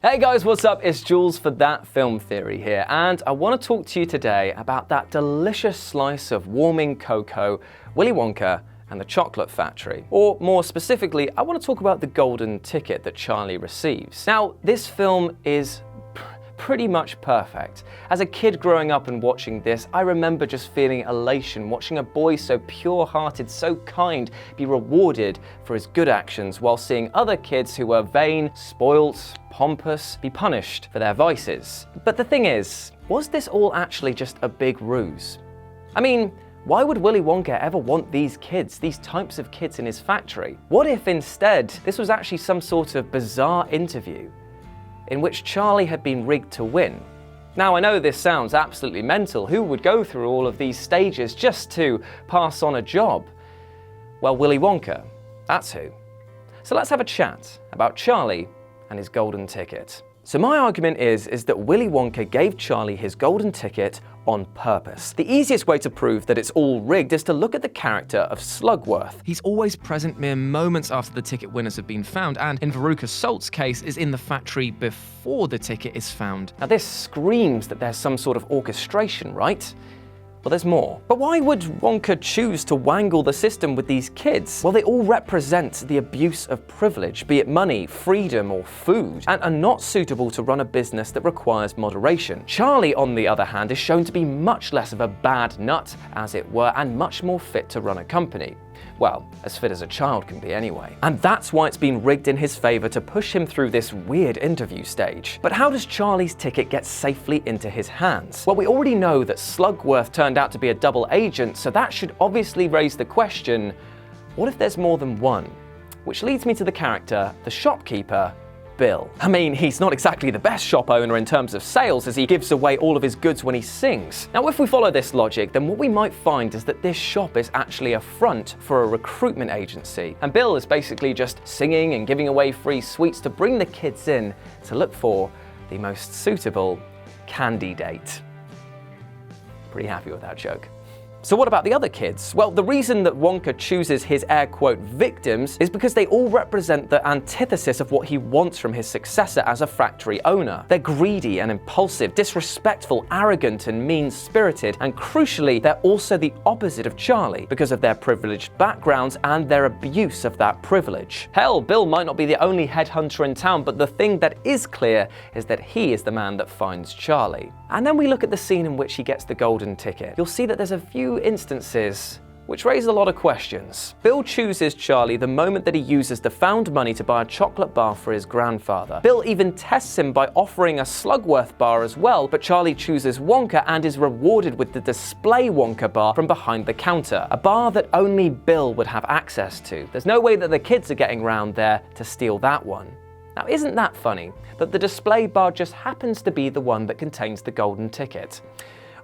Hey guys, what's up? It's Jules for That Film Theory here, and I want to talk to you today about that delicious slice of warming cocoa, Willy Wonka and the Chocolate Factory. Or more specifically, I want to talk about the golden ticket that Charlie receives. Now, this film is pretty much perfect. As a kid growing up and watching this, I remember just feeling elation watching a boy so pure-hearted, so kind, be rewarded for his good actions while seeing other kids who were vain, spoilt, pompous, be punished for their vices. But the thing is, was this all actually just a big ruse? I mean, why would Willy Wonka ever want these kids, these types of kids in his factory? What if instead this was actually some sort of bizarre interview in which Charlie had been rigged to win? Now, I know this sounds absolutely mental. Who would go through all of these stages just to pass on a job? Well, Willy Wonka, that's who. So let's have a chat about Charlie and his golden ticket. So my argument is that Willy Wonka gave Charlie his golden ticket on purpose. The easiest way to prove that it's all rigged is to look at the character of Slugworth. He's always present mere moments after the ticket winners have been found, and in Veruca Salt's case is in the factory before the ticket is found. Now this screams that there's some sort of orchestration, right? Well, there's more. But why would Wonka choose to wangle the system with these kids? Well, they all represent the abuse of privilege, be it money, freedom, or food, and are not suitable to run a business that requires moderation. Charlie, on the other hand, is shown to be much less of a bad nut, as it were, and much more fit to run a company. Well, as fit as a child can be anyway. And that's why it's been rigged in his favor to push him through this weird interview stage. But how does Charlie's ticket get safely into his hands? Well, we already know that Slugworth turned out to be a double agent, so that should obviously raise the question, what if there's more than one? Which leads me to the character, the shopkeeper, Bill. I mean, he's not exactly the best shop owner in terms of sales, as he gives away all of his goods when he sings. Now, if we follow this logic, then what we might find is that this shop is actually a front for a recruitment agency, and Bill is basically just singing and giving away free sweets to bring the kids in to look for the most suitable candy date. Pretty happy with that joke. So what about the other kids? Well, the reason that Wonka chooses his air quote victims is because they all represent the antithesis of what he wants from his successor as a factory owner. They're greedy and impulsive, disrespectful, arrogant and mean-spirited, and crucially, they're also the opposite of Charlie because of their privileged backgrounds and their abuse of that privilege. Hell, Bill might not be the only headhunter in town, but the thing that is clear is that he is the man that finds Charlie. And then we look at the scene in which he gets the golden ticket. You'll see that there's a few instances which raise a lot of questions. Bill chooses Charlie the moment that he uses the found money to buy a chocolate bar for his grandfather. Bill even tests him by offering a Slugworth bar as well, but Charlie chooses Wonka and is rewarded with the display Wonka bar from behind the counter, a bar that only Bill would have access to. There's no way that the kids are getting round there to steal that one. Now, isn't that funny, that the display bar just happens to be the one that contains the golden ticket?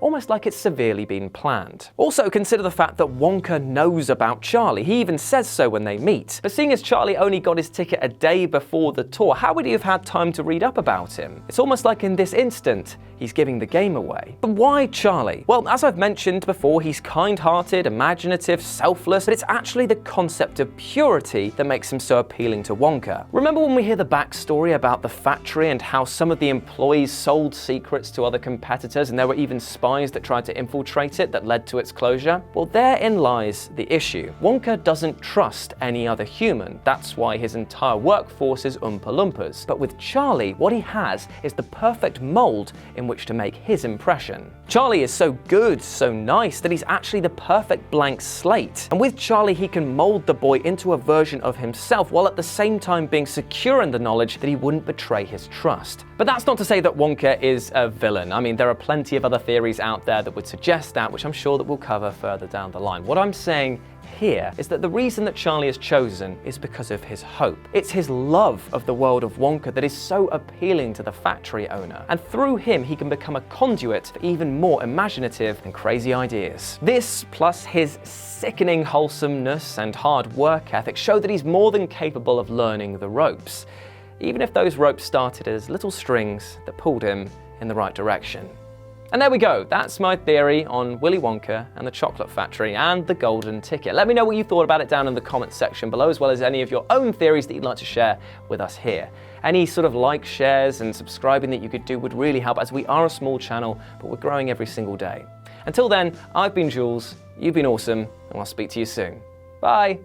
Almost like it's severely been planned. Also, consider the fact that Wonka knows about Charlie. He even says so when they meet. But seeing as Charlie only got his ticket a day before the tour, how would he have had time to read up about him? It's almost like in this instant, he's giving the game away. But why Charlie? Well, as I've mentioned before, he's kind-hearted, imaginative, selfless, but it's actually the concept of purity that makes him so appealing to Wonka. Remember when we hear the backstory about the factory and how some of the employees sold secrets to other competitors, and there were even spies that tried to infiltrate it that led to its closure? Well, therein lies the issue. Wonka doesn't trust any other human. That's why his entire workforce is Oompa Loompas. But with Charlie, what he has is the perfect mold in which to make his impression. Charlie is so good, so nice, that he's actually the perfect blank slate. And with Charlie, he can mold the boy into a version of himself, while at the same time being secure in the knowledge that he wouldn't betray his trust. But that's not to say that Wonka is a villain. I mean, there are plenty of other theories out there that would suggest that, which I'm sure that we'll cover further down the line. What I'm saying here is that the reason that Charlie is chosen is because of his hope. It's his love of the world of Wonka that is so appealing to the factory owner. And through him, he can become a conduit for even more imaginative and crazy ideas. This, plus his sickening wholesomeness and hard work ethic, show that he's more than capable of learning the ropes, even if those ropes started as little strings that pulled him in the right direction. And there we go, that's my theory on Willy Wonka and the Chocolate Factory and the golden ticket. Let me know what you thought about it down in the comments section below, as well as any of your own theories that you'd like to share with us here. Any sort of likes, shares and subscribing that you could do would really help, as we are a small channel, but we're growing every single day. Until then, I've been Jules, you've been awesome, and I'll speak to you soon. Bye.